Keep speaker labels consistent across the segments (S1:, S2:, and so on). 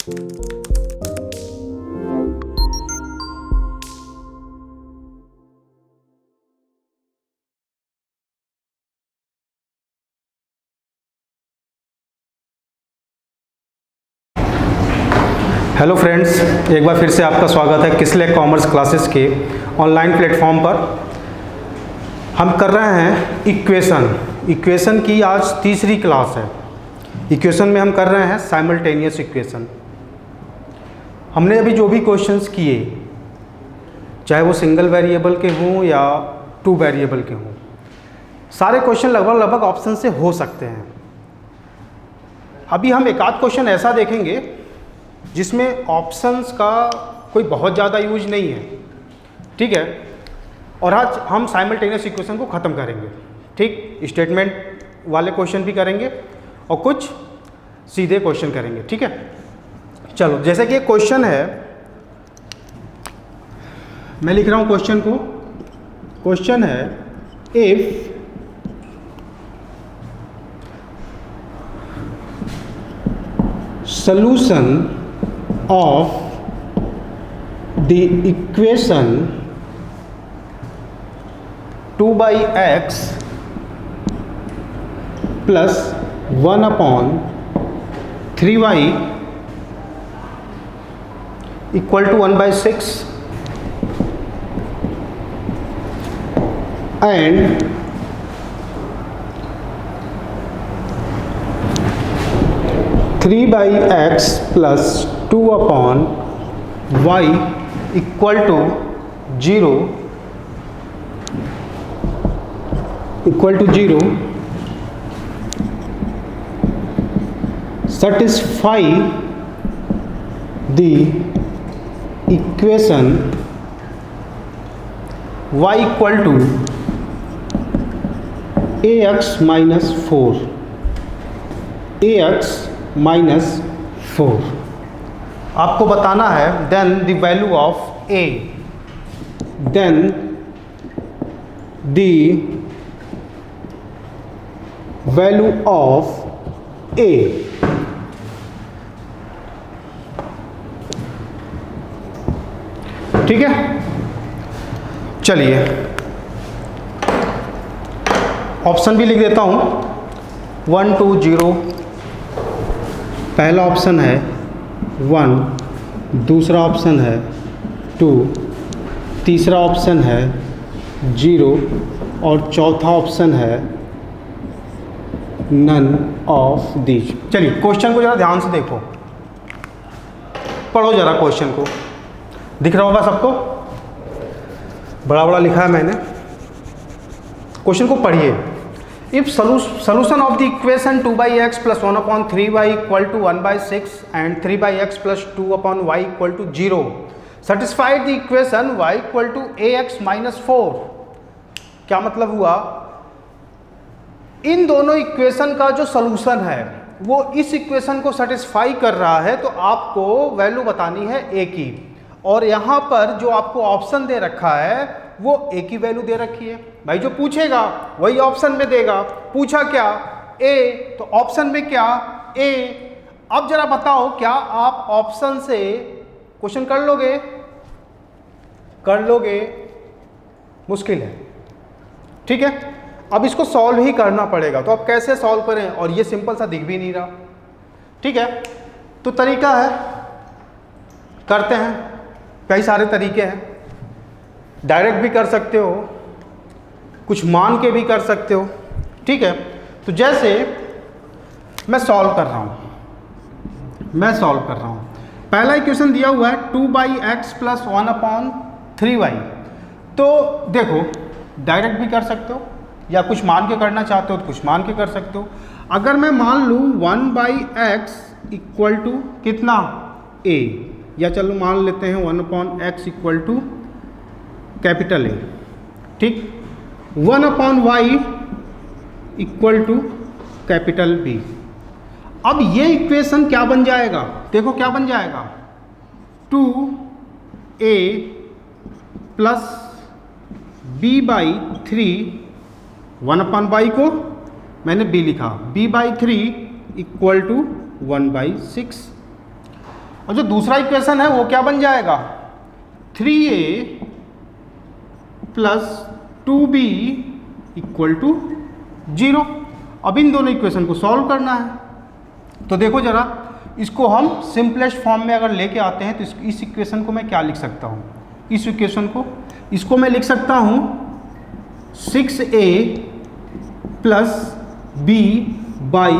S1: Hello friends, एक बार फिर से आपका स्वागत है किसले कॉमर्स क्लासेस के ऑनलाइन प्लेटफॉर्म पर। हम कर रहे हैं इक्वेशन की आज तीसरी क्लास है। इक्वेशन में हम कर रहे हैं साइमल्टेनियस इक्वेशन। हमने अभी जो भी क्वेश्चंस किए, चाहे वो सिंगल वेरिएबल के हों या टू वेरिएबल के हों, सारे क्वेश्चन लगभग ऑप्शन से हो सकते हैं। अभी हम एक आध क्वेश्चन ऐसा देखेंगे जिसमें ऑप्शंस का कोई बहुत ज़्यादा यूज नहीं है, ठीक है। और आज हम साइमल्टेनियस इक्वेशन को ख़त्म करेंगे, ठीक। स्टेटमेंट वाले क्वेश्चन भी करेंगे और कुछ सीधे क्वेश्चन करेंगे, ठीक है। चलो, जैसे कि एक क्वेश्चन है, मैं लिख रहा हूँ क्वेश्चन को। क्वेश्चन है, if solution of the equation 2/x plus 1/3y equal to 1/6 and 3/x plus 2/y equal to 0 satisfy the equation y equal to ax minus 4 आपको बताना है then the value of a, then the value of a। ठीक है, चलिए option भी लिख देता हूं। 1 2 0, पहला ऑप्शन है 1, दूसरा ऑप्शन है 2, तीसरा ऑप्शन है 0 और चौथा ऑप्शन है नन ऑफ दीज। चलिए क्वेश्चन को ज़रा ध्यान से देखो, पढ़ो ज़रा क्वेश्चन को। दिख रहा होगा सबको, बड़ा बड़ा लिखा है मैंने। क्वेश्चन को पढ़िए। If solution of the equation 2/x plus 1/3y equal to 1/6 and 3/x plus 2/y equal to 0 satisfy the equation y equal to ax minus 4। क्या मतलब हुआ? इन दोनों इक्वेशन का जो सॉल्यूशन है वो इस इक्वेशन को सेटिस्फाई कर रहा है, तो आपको वैल्यू बतानी है a की। और यहाँ पर जो आपको ऑप्शन दे रखा है वो a की वैल्यू दे रखी है। भाई जो पूछेगा वही ऑप्शन में देगा। पूछा क्या? a, तो ऑप्शन में क्या? a। अब जरा बताओ, क्या आप ऑप्शन से क्वेश्चन कर लोगे? मुश्किल है, ठीक है। अब इसको सॉल्व ही करना पड़ेगा, तो अब कैसे सॉल्व करें? और ये सिंपल सा दिख भी नहीं रहा, ठीक है। तो तरीका है, करते हैं। कई सारे तरीके हैं, डायरेक्ट भी कर सकते हो, कुछ मान के भी कर सकते हो, ठीक है। तो जैसे मैं सॉल्व कर रहा हूँ, पहला इक्वेशन दिया हुआ है 2/x प्लस 1/3y। तो देखो, डायरेक्ट भी कर सकते हो या कुछ मान के करना चाहते हो तो कुछ मान के कर सकते हो। अगर मैं मान लूँ 1/x इक्वल टू कितना? a, या चलो मान लेते हैं 1/x equal to capital A, ठीक। 1/y equal to capital B। अब ये इक्वेशन क्या बन जाएगा? देखो क्या बन जाएगा? 2a प्लस b/3, 1/y को मैंने b लिखा, b/3 इक्वल टू 1/6। और जो दूसरा इक्वेशन है वो क्या बन जाएगा, 3a plus 2b equal to 0। अब इन दोनों इक्वेशन को सॉल्व करना है। तो देखो जरा, इसको हम सिंपलेस्ट फॉर्म में अगर लेके आते हैं तो इस इक्वेशन को मैं क्या लिख सकता हूँ, इस इक्वेशन को, इसको मैं लिख सकता हूँ 6a plus b by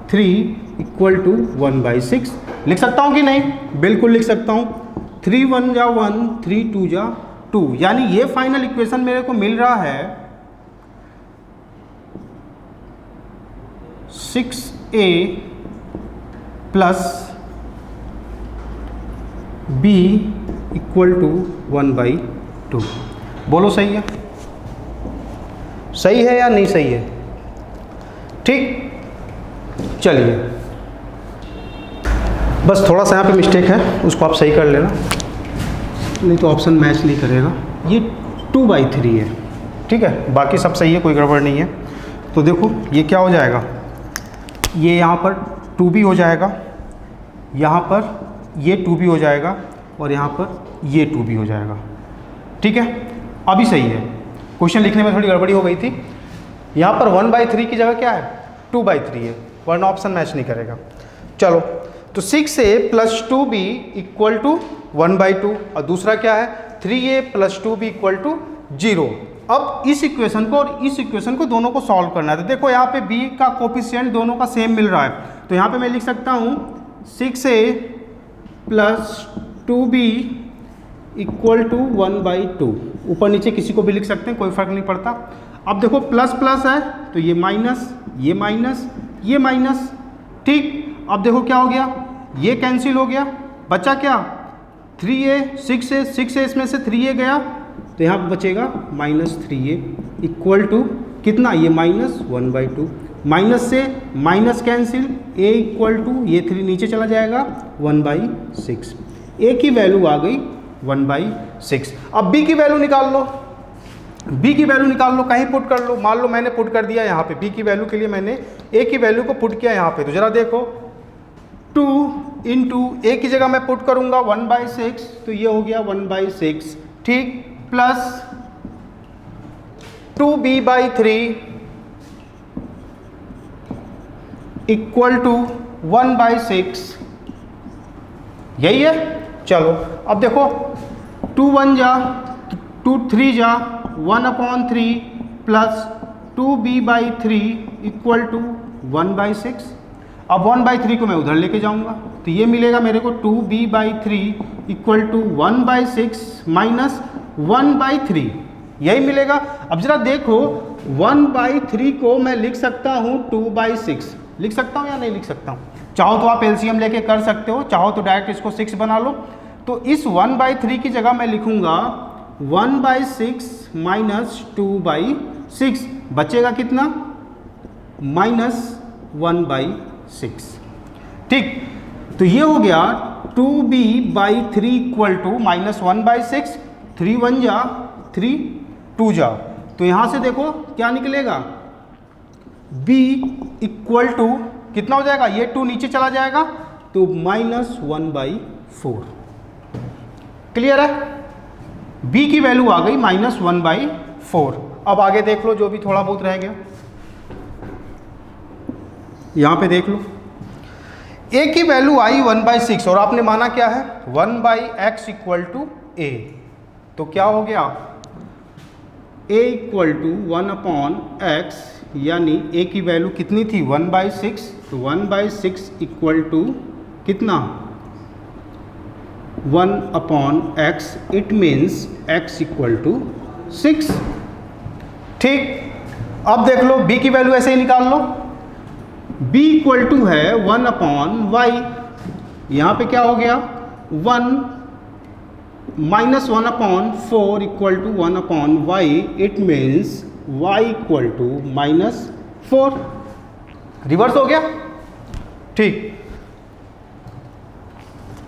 S1: 3 equal to 1/6 लिख सकता हूँ कि नहीं, बिल्कुल लिख सकता हूँ। 3 1 जा 1, 3 2 जा 2, यानी ये फाइनल इक्वेशन मेरे को मिल रहा है 6a plus b equal to 1/2। बोलो सही है, सही है या नहीं सही है? ठीक, चलिए, बस थोड़ा सा यहाँ पे मिस्टेक है, उसको आप सही कर लेना, नहीं तो ऑप्शन मैच नहीं करेगा। ये 2/3 है, ठीक है, बाकी सब सही है, कोई गड़बड़ नहीं है। तो देखो ये क्या हो जाएगा, ये यहाँ पर 2b हो जाएगा, यहाँ पर ये 2b हो जाएगा और यहाँ पर ये 2b हो जाएगा, ठीक है। अभी सही है, क्वेश्चन लिखने में थोड़ी गड़बड़ी हो गई थी। यहाँ पर 1/3 की जगह क्या है, 2/3 है, वरना ऑप्शन मैच नहीं करेगा। चलो, तो 6a plus 2b equal to 1/2 और दूसरा क्या है 3a plus 2b equal to 0। अब इस इक्वेशन को और इस इक्वेशन को दोनों को सॉल्व करना है। तो देखो यहाँ पे b का कोफिशिएंट दोनों का सेम मिल रहा है, तो यहाँ पे मैं लिख सकता हूँ 6a plus 2b equal to 1/2। ऊपर नीचे किसी को भी लिख सकते हैं, कोई फर्क नहीं पड़ता। अब देखो प्लस प्लस है तो ये माइनस, ये माइनस, ये माइनस, ठीक। अब देखो क्या हो गया, ये कैंसिल हो गया, बचा क्या 3a, 6a इसमें से 3a गया तो यहाँ बचेगा -3a इक्वल टू कितना, ये -1/2। माइनस से minus cancel, a equal to ये 3 नीचे चला जाएगा 1/6। a की वैल्यू आ गई 1/6। अब b की वैल्यू निकाल लो, b की वैल्यू निकाल लो, कहीं पुट कर लो। मान लो मैंने पुट कर दिया यहाँ पे, b की वैल्यू के लिए मैंने a की वैल्यू को पुट किया यहाँ पे, तो जरा देखो 2 इंटू a की जगह मैं पुट करूँगा 1/6, तो ये हो गया 1/6, ठीक, प्लस 2b/3 इक्वल टू 1/6, यही है। चलो अब देखो 2 1 जा 2 3 जा 1/3 प्लस 2b/3 इक्वल टू 1/6। अब 1/3 को मैं उधर लेके जाऊंगा तो ये मिलेगा मेरे को 2b/3 इक्वल टू 1/6 माइनस 1/3, यही मिलेगा। अब जरा देखो 1/3 को मैं लिख सकता हूँ 2/6, लिख सकता हूँ या नहीं लिख सकता हूँ? चाहो तो आप एलसीएम लेके कर सकते हो, चाहो तो डायरेक्ट इसको 6 बना लो। तो इस 1/3 की जगह मैं लिखूंगा 1/6 माइनस 2/6, बचेगा कितना -1/6, ठीक। तो ये हो गया 2b/3 इक्वल टू -1/6, 3 1 जा 3 2 जा, तो यहाँ से देखो क्या निकलेगा b इक्वल टू कितना हो जाएगा, ये 2 नीचे चला जाएगा तो -1/4। क्लियर है, b की वैल्यू आ गई -1/4। अब आगे देख लो जो भी थोड़ा बहुत रह गया, यहाँ पे देख लो a की वैल्यू आई 1/6 और आपने माना क्या है 1/x इक्वल टू a, तो क्या हो गया a इक्वल टू 1/x, यानी a की वैल्यू कितनी थी 1/6, तो 1/6 इक्वल टू कितना 1/x, it means x equal to 6, ठीक। अब देख लो b की वैल्यू ऐसे ही निकाल लो, b इक्वल टू है 1/y, यहाँ पे क्या हो गया 1 -1/4 equal to 1/y, it means y equal to -4, reverse हो गया, ठीक।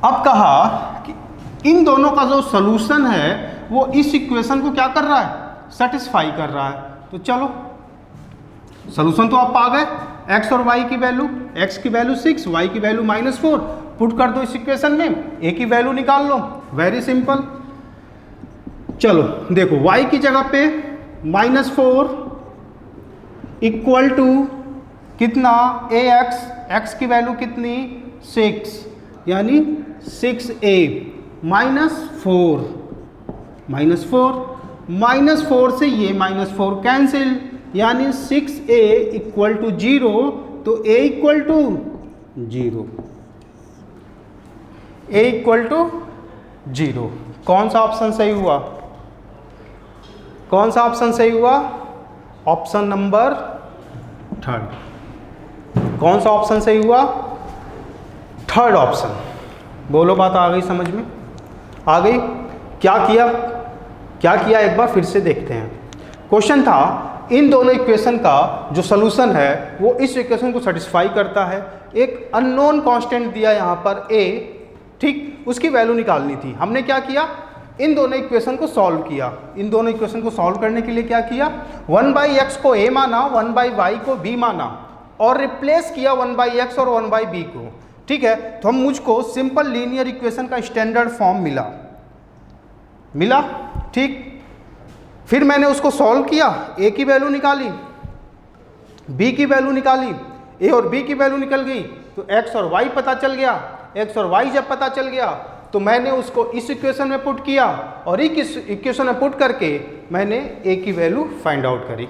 S1: अब कहा कि इन दोनों का जो सॉल्यूशन है वो इस इक्वेशन को क्या कर रहा है, सेटिस्फाई कर रहा है। तो चलो सॉल्यूशन तो आप पा गए, x और y की वैल्यू, x की वैल्यू 6, y की वैल्यू -4, पुट कर दो इस इक्वेशन में, ए की वैल्यू निकाल लो, वेरी सिंपल। चलो देखो y की जगह पे -4 इक्वल टू कितना ax, x की वैल्यू कितनी 6, यानी 6a -4 -4 से ये -4 कैंसिल, यानी 6a इक्वल टू 0, तो a equal to 0, a equal to 0। कौन सा ऑप्शन सही हुआ? कौन सा ऑप्शन सही हुआ? Option number 3। कौन सा ऑप्शन सही हुआ? 3rd option. बोलो, बात आ गई समझ में? आ गई? क्या किया एक बार फिर से देखते हैं। क्वेश्चन था इन दोनों इक्वेशन का जो सॉल्यूशन है वो इस इक्वेशन को सेटिस्फाई करता है। एक अननोन कांस्टेंट दिया यहाँ पर a, ठीक, उसकी वैल्यू निकालनी थी। हमने क्या किया? इन दोनों इक्वेशन को सॉल्व किया। इन दोनों इक्वेशन को सॉल्व करने के लिए क्या किया? 1/x को a माना, 1/y को b माना और रिप्लेस किया 1/x और 1/b को, ठीक है। तो हम मुझको सिंपल लीनियर इक्वेशन का स्टैंडर्ड फॉर्म मिला, ठीक। फिर मैंने उसको सॉल्व किया, a की वैल्यू निकाली, b की वैल्यू निकाली, a और b की वैल्यू निकल गई, तो x और y पता चल गया। x और y जब पता चल गया तो मैंने उसको इस इक्वेशन में पुट किया और इस इक्वेशन में पुट करके मैंने a की वैल्यू फाइंड आउट करी,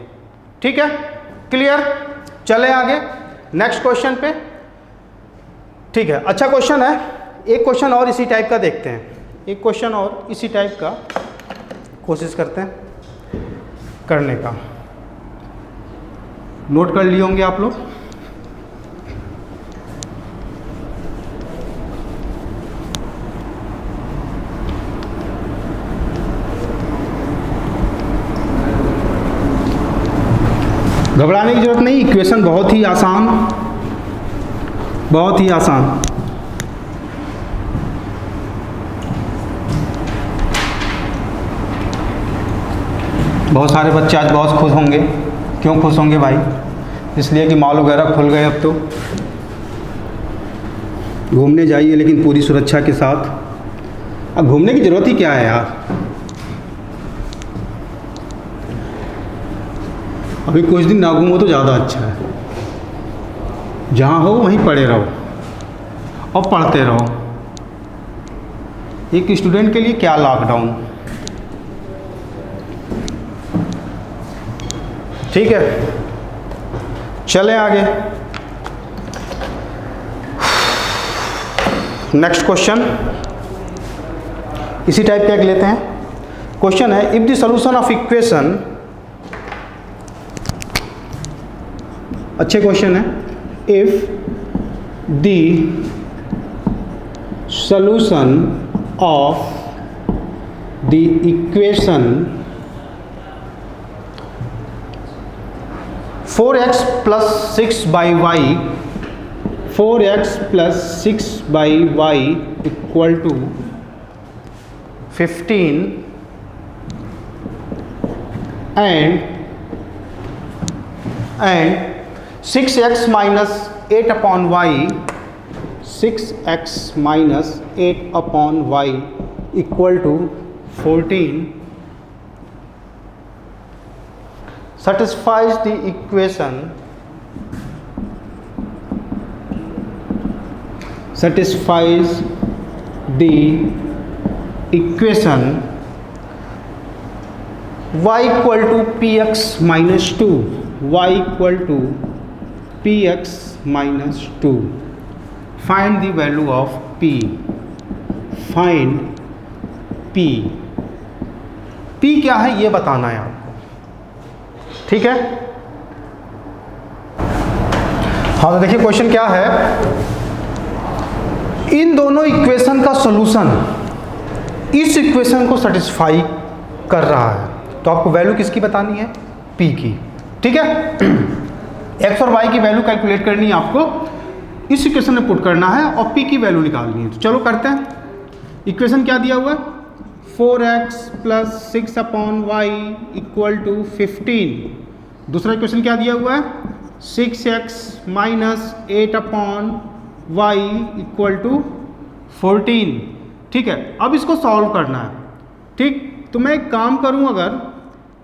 S1: ठीक है। क्लियर? चले आगे नेक्स्ट क्वेश्चन पे, ठीक है। अच्छा क्वेश्चन है, एक क्वेश्चन और इसी टाइप का देखते हैं। एक क्वेश्चन और इसी टाइप का कोशिश करते हैं करने का। नोट कर लिए होंगे आप लोग। घबराने की जरूरत नहीं, इक्वेशन बहुत ही आसान, बहुत ही आसान। बहुत सारे बच्चे आज बहुत खुश होंगे। क्यों खुश होंगे भाई? इसलिए कि मॉल वगैरह खुल गए अब तो। घूमने जाइए लेकिन पूरी सुरक्षा के साथ। अब घूमने की ज़रूरत ही क्या है यार? अभी कुछ दिन ना घूमो तो ज़्यादा अच्छा है। जहाँ हो वहीं पढ़े रहो और पढ़ते रहो। एक स्टूडेंट के लिए क्या लॉकडाउन, ठीक है। चलें आगे। नेक्स्ट क्वेश्चन इसी टाइप का एक लेते हैं। क्वेश्चन है, if the solution of equation, अच्छे क्वेश्चन है, if the solution of the equation 4x plus 6/y, 4x plus 6/y equal to 15 and 6x minus 8 upon y, 6x minus 8 upon y equal to 14 satisfies the equation, satisfies the equation y equal to px minus 2, y equal to px minus 2. Find the value of p. Find p. p क्या है ये बताना है आपको, ठीक है। हाँ तो देखिए क्वेश्चन क्या है, इन दोनों इक्वेशन का सॉल्यूशन इस इक्वेशन को सेटिस्फाई कर रहा है, तो आपको वैल्यू किसकी बतानी है? p की, ठीक है। x और y की वैल्यू कैलकुलेट करनी है आपको, इस इक्वेशन में पुट करना है और p की वैल्यू निकालनी है। तो चलो करते हैं। इक्वेशन क्या दिया हुआ है? 4x plus 6 upon y equal to 15। दूसरा इक्वेशन क्या दिया हुआ है? 6x minus 8 upon y equal to 14। ठीक है, अब इसको सॉल्व करना है। ठीक, तो मैं एक काम करूं, अगर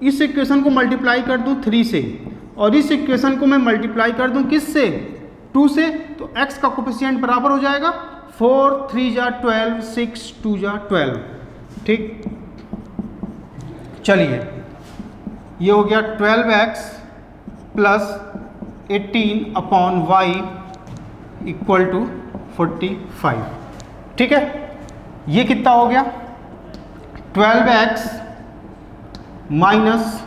S1: इस इक्वेशन को मल्टीप्लाई कर दूं 3 से और इस इक्वेशन को मैं मल्टीप्लाई कर दूं किस से, 2 से, तो x का कोफिशिएंट बराबर हो जाएगा 4 3 जा 12, 6 2 जा 12। ठीक, चलिए ये हो गया 12x plus 18 upon y equal to 45। ठीक है, ये कितना हो गया 12x माइनस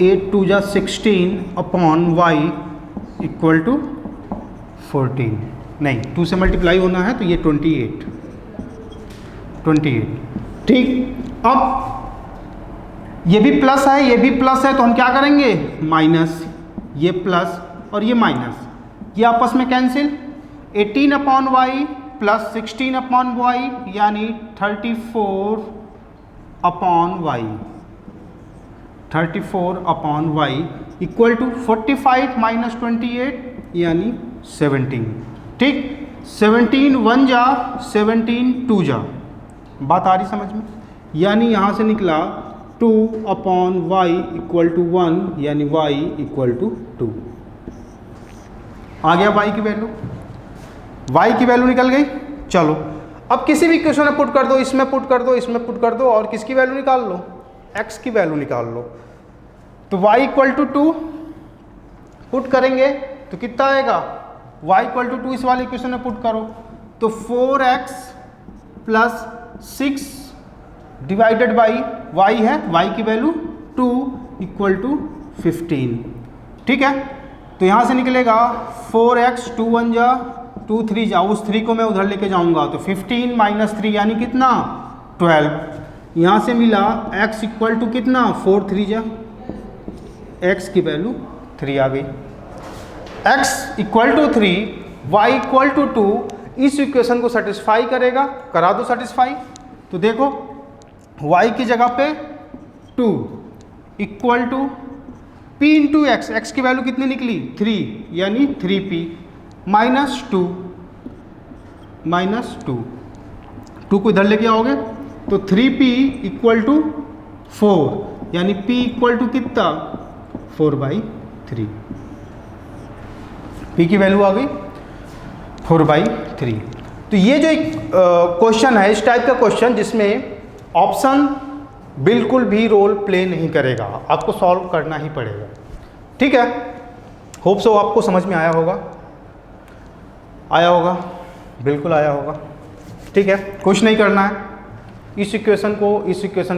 S1: 8 2 जा 16 अपॉन y इक्वल टू 14। नहीं, 2 से मल्टीप्लाई होना है तो ये 28। ठीक, अब ये भी प्लस है, ये भी प्लस है, तो हम क्या करेंगे, माइनस, ये प्लस और ये माइनस, ये आपस में cancel. 18 upon y plus 16 upon y यानी 34 upon y, 34 upon y equal to 45 minus 28 यानी 17। ठीक, 17 1 जा 17 2 जा, बात आ रही समझ में, यानी यहाँ से निकला 2 अपॉन वाई इक्वल टू 1 यानी वाई इक्वल टू 2। आ गया वाई की वैल्यू, वाई की वैल्यू निकल गई। चलो अब किसी भी इक्वेशन में पुट कर दो, इसमें पुट कर दो, इसमें पुट कर दो और किसकी वैल्यू निकाल लो, x की वैल्यू निकाल लो। तो y इक्वल टू 2 पुट करेंगे तो कितना आएगा, y इक्वल टू 2 इस वाले इक्वेशन में पुट करो तो 4x plus 6 divided by y है, y की वैल्यू 2 इक्वल टू 15। ठीक है, तो यहाँ से निकलेगा 4x 2 1 जा 2 3 जा, उस 3 को मैं उधर लेके जाऊँगा तो 15 माइनस 3 यानी कितना 12। यहाँ से मिला x इक्वल टू कितना 4 3 जा, x की वैल्यू 3 आ गई। x equal to 3 y equal to 2 इस इक्वेशन को सेटिस्फाई करेगा, करा दो सेटिस्फाई। तो देखो y की जगह पे 2 equal to p into x, x की वैल्यू कितनी निकली 3 यानी 3p माइनस 2 2 को इधर लेके आओगे तो 3p इक्वल टू 4 यानी p इक्वल टू कितना 4/3। p की वैल्यू आ गई 4/3। तो ये जो एक क्वेश्चन है, इस टाइप का क्वेश्चन जिसमें ऑप्शन बिल्कुल भी रोल प्ले नहीं करेगा, आपको सॉल्व करना ही पड़ेगा। ठीक है, होप सो आपको समझ में आया होगा, बिल्कुल आया होगा। ठीक है, कुछ नहीं करना है, इस इक्वेशन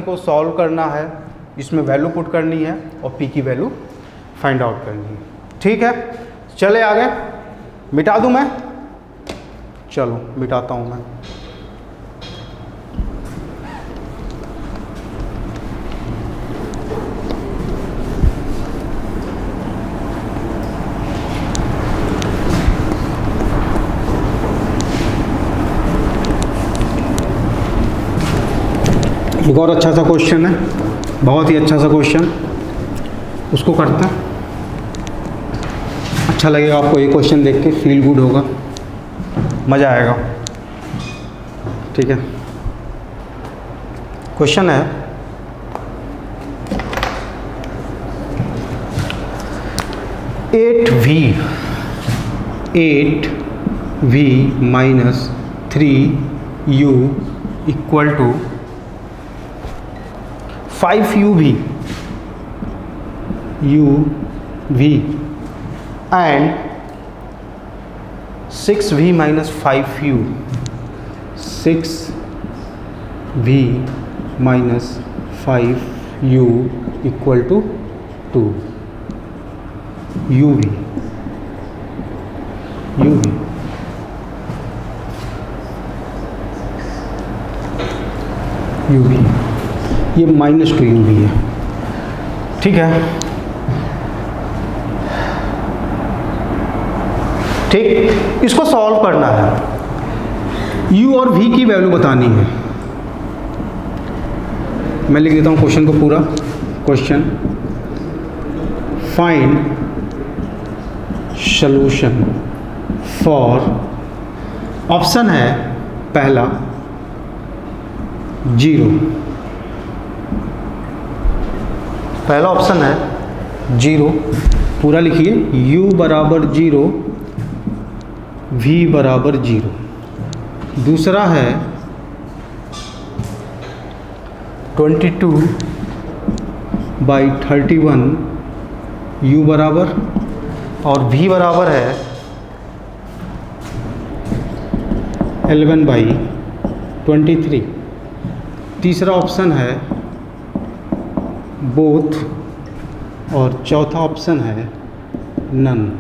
S1: को सॉल्व करना है, इसमें वैल्यू पुट करनी है और p की वैल्यू फाइंड आउट करनी है। ठीक है, चले आगे, मिटा दूं मैं, चलो मिटाता हूं मैं। एक और अच्छा सा क्वेश्चन है, बहुत ही अच्छा सा क्वेश्चन, उसको करते हैं। अच्छा लगेगा आपको ये क्वेश्चन देख के, फील गुड होगा, मज़ा आएगा। ठीक है, क्वेश्चन है 8v minus 3u equal to 5uv and 6v minus 5u, 6v minus 5u equal to 2 uv ये -2uv है। ठीक है, ठीक, इसको सॉल्व करना है, u और v की वैल्यू बतानी है। मैं लिख देता हूँ क्वेश्चन को पूरा। Question, find solution for option है पहला 0, पहला ऑप्शन है 0, पूरा लिखिए, u बराबर 0, v बराबर 0। दूसरा है 22/31 u बराबर, और v बराबर है 11/23। तीसरा ऑप्शन है बोथ, और चौथा ऑप्शन है नन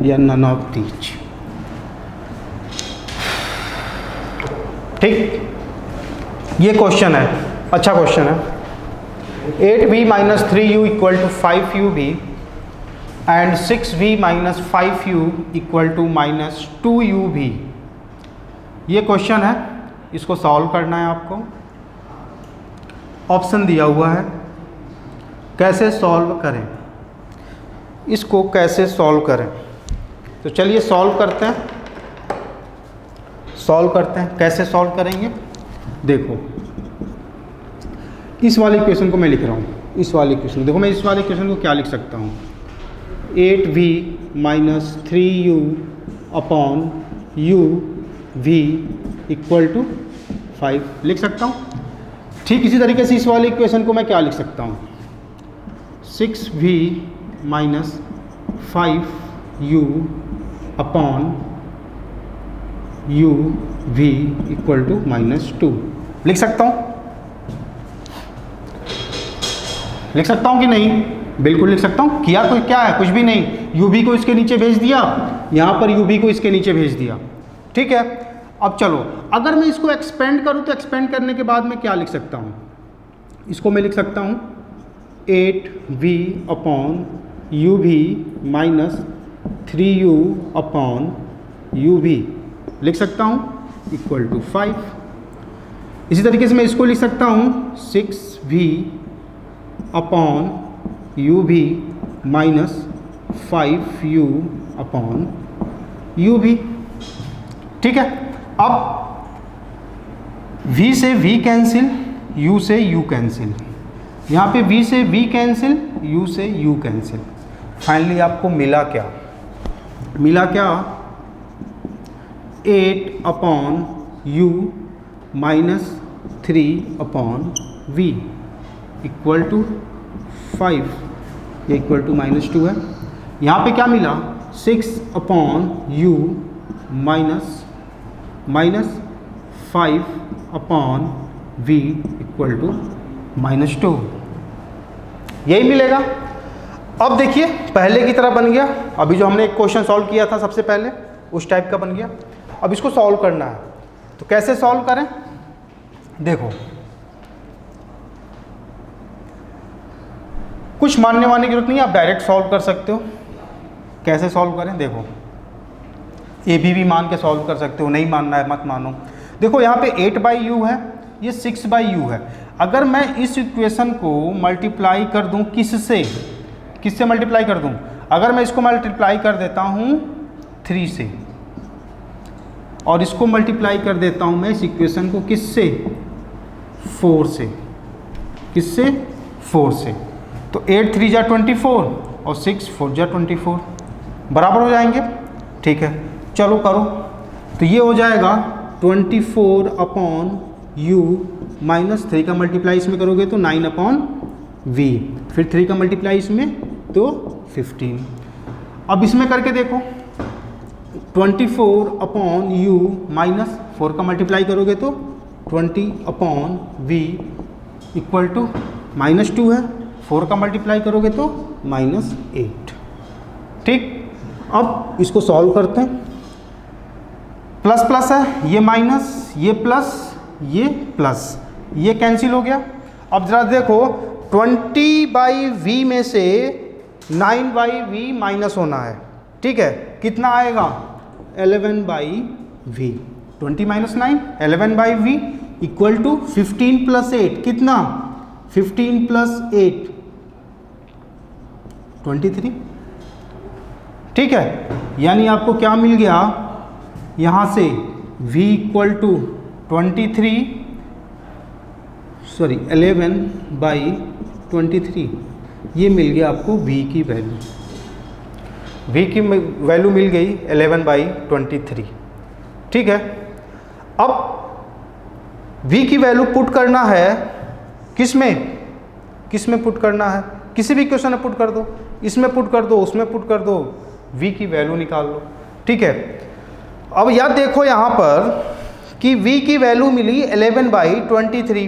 S1: या नन ऑफ दीज। ठीक, ये क्वेश्चन है, अच्छा क्वेश्चन है। 8v - 3u = 5ub and 6v - 5u = -2ub। ये क्वेश्चन है, इसको सॉल्व करना है आपको। ऑप्शन दिया हुआ है, कैसे सॉल्व करें, इसको कैसे सॉल्व करें। तो चलिए सॉल्व करते हैं, कैसे सॉल्व करेंगे। देखो, इस वाले इक्वेशन को मैं लिख रहा हूँ, इस वाले इक्वेशन, देखो मैं इस वाले इक्वेशन को क्या लिख सकता हूँ, 8v - 3u अपॉन uv = 5 लिख सकता हूँ। ठीक इसी तरीके से इस वाले इक्वेशन को मैं क्या लिख सकता हूँ, 6v - 5u अपॉन uv = -2 लिख सकता हूँ। लिख सकता हूँ कि नहीं? बिल्कुल लिख सकता हूँ। किया तो क्या है, कुछ भी नहीं, uv को इसके नीचे भेज दिया, यहाँ पर uv को इसके नीचे भेज दिया। ठीक है, अब चलो, अगर मैं इसको एक्सपेंड करूँ तो एक्सपेंड करने के बाद मैं क्या लिख सकता हूँ, इसको मैं लिख सकता हूँ 8v upon uv - 3u upon uv लिख सकता हूँ = 5। इसी तरीके से मैं इसको लिख सकता हूँ 6v upon uv - 5u upon uv। ठीक है, अब v से v कैंसिल, u से u कैंसिल, यहाँ पे v से v कैंसिल, u से u कैंसिल। फाइनली आपको मिला क्या, 8 अपॉन u - 3 अपॉन v = 5, ये = -2 है। यहाँ पे क्या मिला, 6 अपॉन u -5 अपॉन v = -2, यही मिलेगा। अब देखिए, पहले की तरह बन गया, अभी जो हमने एक क्वेश्चन सॉल्व किया था सबसे पहले, उस टाइप का बन गया। अब इसको सॉल्व करना है, तो कैसे सॉल्व करें, देखो कुछ मानने वाने की जरूरत नहीं है, आप डायरेक्ट सॉल्व कर सकते हो। कैसे सॉल्व करें, देखो ए बी भी मान के सॉल्व कर सकते हो, नहीं मानना है मत मानो। देखो यहाँ पे 8/u है, ये 6/u है। अगर मैं इस इक्वेशन को मल्टीप्लाई कर दूं, किससे मल्टीप्लाई कर दूं, अगर मैं इसको मल्टीप्लाई कर देता हूँ 3 से, और इसको मल्टीप्लाई कर देता हूँ मैं इस इक्वेशन को किससे, 4 से, किससे, 4 से, तो 8 3 जा 24 और 6 4 जा 24 बराबर हो जाएंगे। ठीक है, चलो करो, तो ये हो जाएगा 24 अपॉन u - 3 का मल्टीप्लाई इसमें करोगे तो 9 अपॉन v, फिर 3 का मल्टीप्लाई इसमें तो 15। अब इसमें करके देखो, 24 अपॉन u - 4 का मल्टीप्लाई करोगे तो 20 अपॉन v = -2 है, 4 का मल्टीप्लाई करोगे तो -8। ठीक, अब इसको सॉल्व करते हैं। प्लस प्लस है, ये माइनस, ये प्लस, ये प्लस, ये कैंसिल हो गया। अब जरा देखो, 20/v में से 9/v माइनस होना है। ठीक है, कितना आएगा, 11/v, 20 - 9 11/v = 15 + 8, कितना, 15 + 8 23। ठीक है, यानी आपको क्या मिल गया, यहाँ से v इक्वल टू 11/23 ये मिल गया आपको v की वैल्यू। v की वैल्यू मिल गई 11/23। ठीक है, अब v की वैल्यू पुट करना है किस में पुट करना है, किसी भी इक्वेशन में पुट कर दो, इसमें पुट कर दो, उसमें पुट कर दो, v की वैल्यू निकाल लो। ठीक है, अब याद देखो यहाँ पर कि v की वैल्यू मिली 11/23,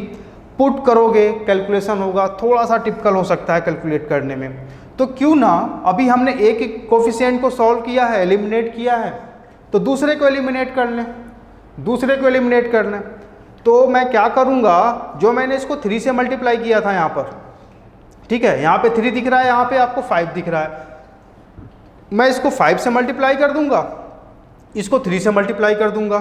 S1: पुट करोगे कैलकुलेशन होगा, थोड़ा सा टिपिकल हो सकता है कैलकुलेट करने में, तो क्यों ना अभी हमने एक कोफिशिएंट को सॉल्व किया है, एलिमिनेट किया है, तो दूसरे को एलिमिनेट कर लें। तो मैं क्या करूँगा, जो मैंने इसको 3 से मल्टीप्लाई किया था यहाँ पर, ठीक है, यहाँ पे 3 दिख रहा है, यहाँ पे आपको 5 दिख रहा है, मैं इसको 5 से मल्टीप्लाई कर दूंगा, इसको 3 से मल्टीप्लाई कर दूंगा,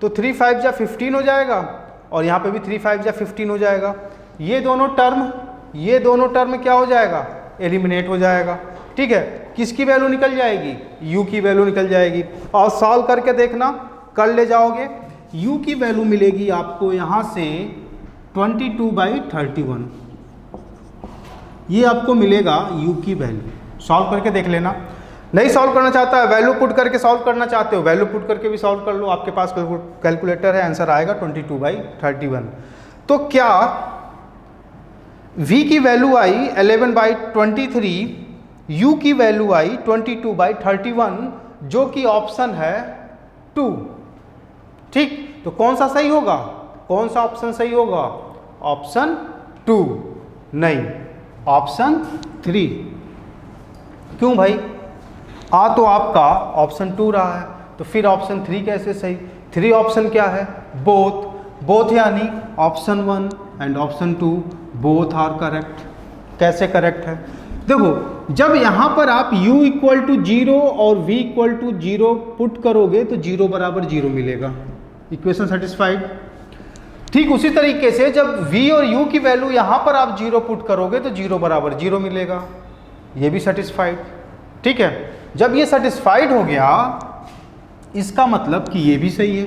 S1: तो 3 5 जा 15 हो जाएगा, और यहाँ पे भी 3 5 जा 15 हो जाएगा। ये दोनों टर्म क्या हो जाएगा, एलिमिनेट हो जाएगा। ठीक है, किसकी वैल्यू निकल जाएगी, u की वैल्यू निकल जाएगी। और सॉल्व करके देखना, कर ले जाओगे, u की वैल्यू मिलेगी आपको यहाँ से 22/31, ये आपको मिलेगा u की वैल्यू। सॉल्व करके देख लेना, नहीं सॉल्व करना चाहता है, वैल्यू पुट करके सॉल्व करना चाहते हो, वैल्यू पुट करके भी सॉल्व कर लो, आपके पास कैलकुलेटर है, आंसर आएगा 22/31। तो क्या v की वैल्यू आई 11/23, u की वैल्यू आई 22/31, जो कि ऑप्शन है 2। ठीक, तो कौन सा सही होगा, कौन सा ऑप्शन सही होगा, ऑप्शन 2 नहीं, ऑप्शन 3। क्यों भाई, तो आपका ऑप्शन 2 रहा है, तो फिर ऑप्शन 3 कैसे सही। 3 ऑप्शन क्या है, बोथ यानी option 1 and option 2 both are correct. कैसे करेक्ट है, देखो जब यहाँ पर आप u इक्वल टू 0 और v इक्वल टू 0 पुट करोगे तो 0 बराबर 0 मिलेगा, इक्वेशन सेटिस्फाइड। ठीक उसी तरीके से जब v और u की वैल्यू यहाँ पर आप 0 पुट करोगे तो 0 बराबर 0 मिलेगा, ये भी सेटिस्फाइड। ठीक है, जब ये सेटिस्फाइड हो गया, इसका मतलब कि ये भी सही है,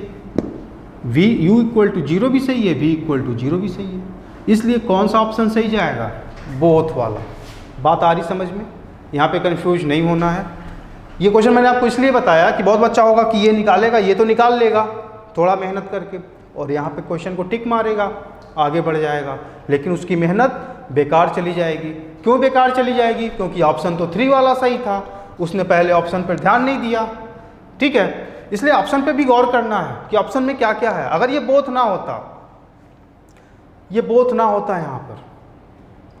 S1: u इक्वल टू 0 भी सही है, v इक्वल टू 0 भी सही है, इसलिए कौन सा ऑप्शन सही जाएगा, बोथ वाला। बात आ रही समझ में, यहाँ पे कंफ्यूज नहीं होना है। ये क्वेश्चन मैंने आपको इसलिए बताया कि बहुत बच्चा होगा कि ये निकालेगा, ये तो निकाल लेगा थोड़ा मेहनत करके, और यहाँ पे क्वेश्चन को टिक मारेगा, आगे बढ़ जाएगा, लेकिन उसकी मेहनत बेकार चली जाएगी। क्यों बेकार चली जाएगी, क्योंकि ऑप्शन तो 3 वाला सही था, उसने पहले ऑप्शन पर ध्यान नहीं दिया। ठीक है, इसलिए ऑप्शन पे भी गौर करना है कि ऑप्शन में क्या क्या है। अगर ये बोथ ना होता, यहाँ पर,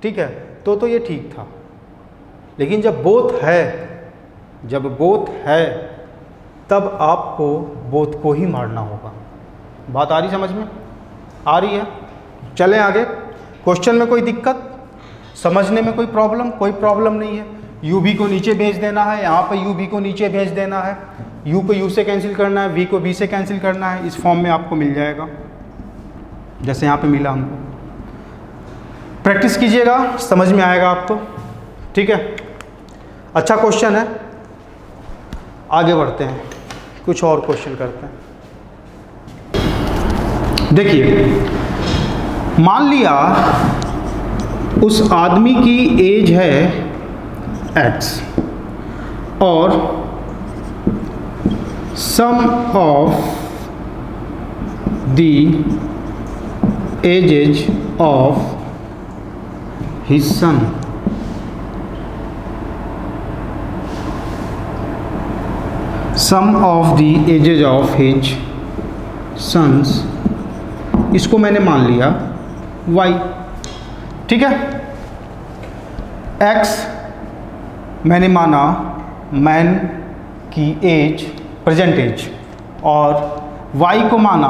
S1: ठीक है, तो ये ठीक था, लेकिन जब बोथ है तब आपको बोथ को ही मारना होगा। बात आ रही समझ में, आ रही है। चलें आगे, क्वेश्चन में कोई दिक्कत, समझने में कोई प्रॉब्लम नहीं है। u भी को नीचे भेज देना है, यहाँ पे u भी को नीचे भेज देना है, u को u से कैंसिल करना है, v को v से कैंसिल करना है, इस फॉर्म में आपको मिल जाएगा जैसे यहाँ पे मिला हमको। प्रैक्टिस कीजिएगा, समझ में आएगा आपको। ठीक है, अच्छा क्वेश्चन है, आगे बढ़ते हैं, कुछ और क्वेश्चन करते हैं। देखिए, मान लिया उस आदमी की एज है x और sum of the ages of his son sons, इसको मैंने मान लिया y। ठीक है, x मैंने माना मैन की एज, प्रेजेंट एज, और y को माना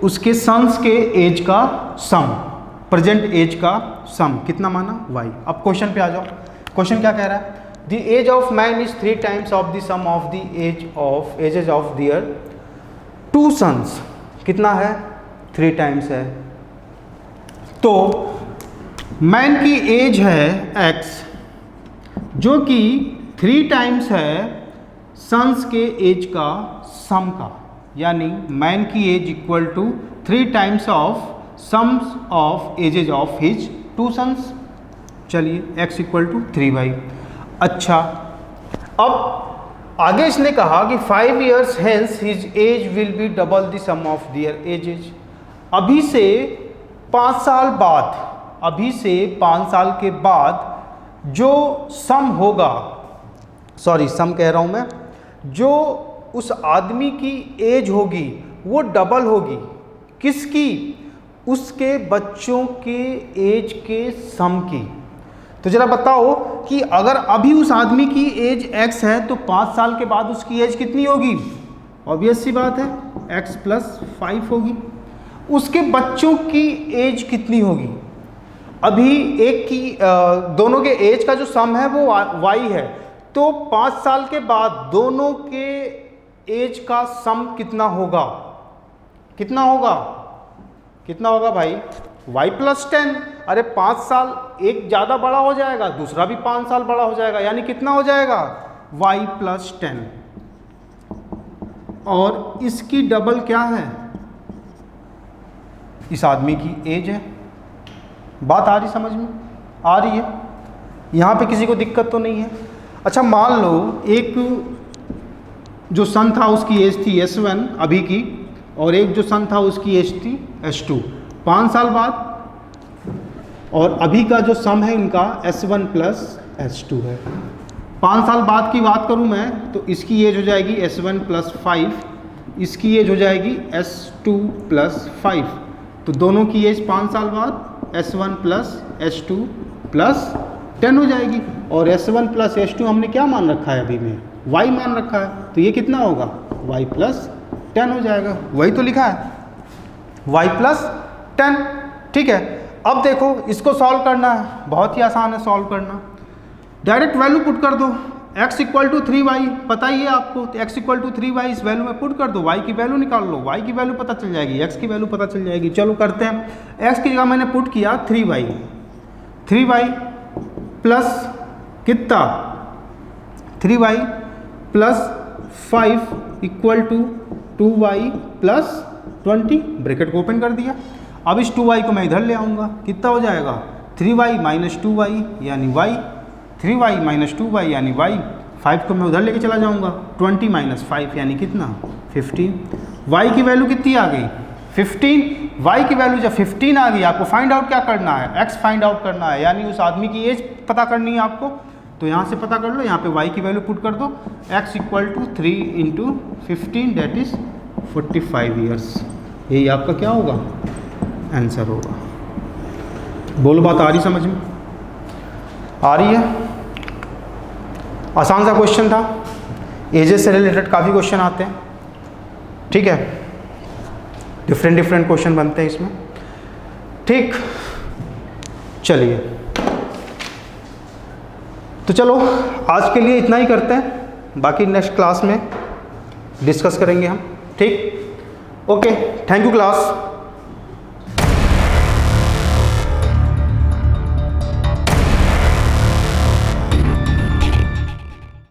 S1: उसके सन्स के एज का सम, प्रेजेंट एज का सम, कितना माना y। अब क्वेश्चन पे आ जाओ, क्वेश्चन क्या कह रहा है, the age of man is 3 times of the sum of the ages of their 2 sons, कितना है, 3 टाइम्स है। तो मैन की एज है x, जो कि 3 टाइम्स है सन्स के एज का सम का, यानी मैन की age equal to 3 times of sums of ages of his 2 sons. चलिए x इक्वल टू 3y। अच्छा, अब आगे इसने कहा कि 5 years hence his age will be double the sum of their ages। अभी से 5 साल बाद, अभी से 5 साल के बाद जो सम होगा, सॉरी सम कह रहा हूँ मैं, जो उस आदमी की एज होगी वो डबल होगी। किसकी? उसके बच्चों के एज के सम की। तो जरा बताओ कि अगर अभी उस आदमी की एज x है तो 5 साल के बाद उसकी एज कितनी होगी? ऑब्वियस सी बात है x प्लस 5 होगी। उसके बच्चों की एज कितनी होगी? अभी एक की दोनों के एज का जो सम है वो y है, तो 5 साल के बाद दोनों के एज का सम कितना होगा? कितना होगा? कितना होगा भाई? y plus 10। अरे 5 साल, एक ज़्यादा बड़ा हो जाएगा, दूसरा भी 5 साल बड़ा हो जाएगा, यानी कितना हो जाएगा? y plus 10। और इसकी डबल क्या है? इस आदमी की एज है। बात आ रही समझ में? आ रही है? यहाँ पे किसी को दिक्कत तो नहीं है? अच्छा, मान लो एक जो सन था उसकी एज थी S1 अभी की, और एक जो सन था उसकी एज थी S2 5 साल बाद, और अभी का जो सम है इनका S1 प्लस S2 है। 5 साल बाद की बात करूं मैं तो इसकी एज हो जाएगी S1 प्लस 5, इसकी एज हो जाएगी S2 प्लस 5। तो दोनों की एज 5 साल बाद S1 प्लस S2 प्लस 10 हो जाएगी। और S1 प्लस S2 हमने क्या मान रखा है? अभी में y मान रखा है, तो ये कितना होगा? y प्लस 10 हो जाएगा। वही तो लिखा है, y प्लस 10। ठीक है, अब देखो इसको सॉल्व करना है, बहुत ही आसान है सॉल्व करना। डायरेक्ट वैल्यू पुट कर दो, x इक्वल टू 3y पता ही है आपको, तो x इक्वल टू 3y इस वैल्यू में पुट कर दो, y की वैल्यू निकाल लो, y की वैल्यू पता चल जाएगी, x की वैल्यू पता चल जाएगी। चलो करते हैं। x की जगह मैंने पुट किया 3y प्लस कितना? 3y plus 5 equal to 2y plus 20, bracket को ओपन कर दिया। अब इस 2y को मैं इधर ले आऊँगा, कितना हो जाएगा? 3y माइनस 2y यानी y, 3y माइनस 2y यानी y, 5 को मैं उधर लेके चला जाऊँगा, 20 माइनस 5 यानी कितना? 15। y की वैल्यू कितनी आ गई? 15। y की वैल्यू जब 15 आ गई, आपको फाइंड आउट क्या करना है? x फाइंड आउट करना है, यानी उस आदमी की एज पता करनी है आपको। तो यहाँ से पता कर लो, यहाँ पे y की वैल्यू पुट कर दो, x equal to 3 into 15 that is 45 years. यही आपका क्या होगा? आंसर होगा। बोलो, बात आ रही समझ में? आ रही है? आसान सा क्वेश्चन था, एजेस से रिलेटेड काफ़ी क्वेश्चन आते हैं। ठीक है, डिफरेंट क्वेश्चन बनते हैं इसमें। ठीक, चलिए तो चलो आज के लिए इतना ही करते हैं, बाकी नेक्स्ट क्लास में डिस्कस करेंगे हम। ठीक, ओके, थैंक यू क्लास।